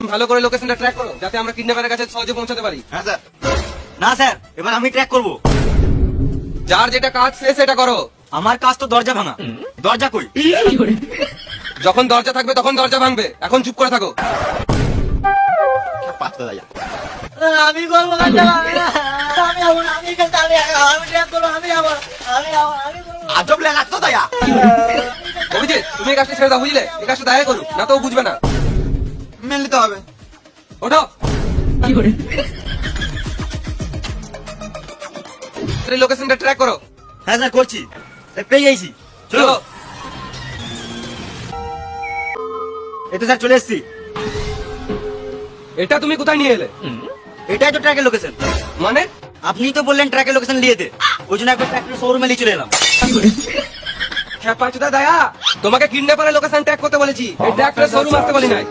ভালো করে লোকেশনটা ট্র্যাক করো যাতে আমরা কিডন্যাপারের কাছে সহজে পৌঁছাতে পারি। হ্যাঁ স্যার। না স্যার, এবার আমি ট্র্যাক করব। যার যেটা কাজ সে সেটা করো। আমার কাজ তো দরজা ভাঙা। দরজা কই? যখন দরজা থাকবে তখন দরজা ভাঙবে, এখন চুপ করে থাকো। পাঁচটা দাঁড়া। আমি করবো কাজটা, আমি যাবো না, আমি এখানে দাঁড়িয়ে আছি, আমি ট্র্যাক করবো, আমি যাবো না, আমি করবো। আজব লেখা তো দায়া। অভিজিৎ, তুমি এই কাজটা ছেড়ে দাও, বুঝলে? এই কাজটা দায় করুক, না তো ও বুঝবে না। মেনে নিতে হবে। ওঠো। লোকেশনটা ট্র্যাক করো। হ্যাঁ স্যার, করছি। পেয়ে গেছি। চলো। চলো। এই তো স্যার চলে এসেছি। এটা তুমি কোথায় নিয়ে এলে? এটাই তো ট্র্যাকের লোকেশন। মানে? আপনি তো বললেন ট্র্যাকের লোকেশন নিয়ে দে, ওই জন্য একবার ট্র্যাকের শোরুমে নিয়ে চলে এলাম। পাঁচুদা দায়া, তোমাকে কিডন্যাপারের লোকেশন ট্র্যাক করতে বলেছি, এই ট্র্যাক্টরের শোরুম আসতে বলি নাই।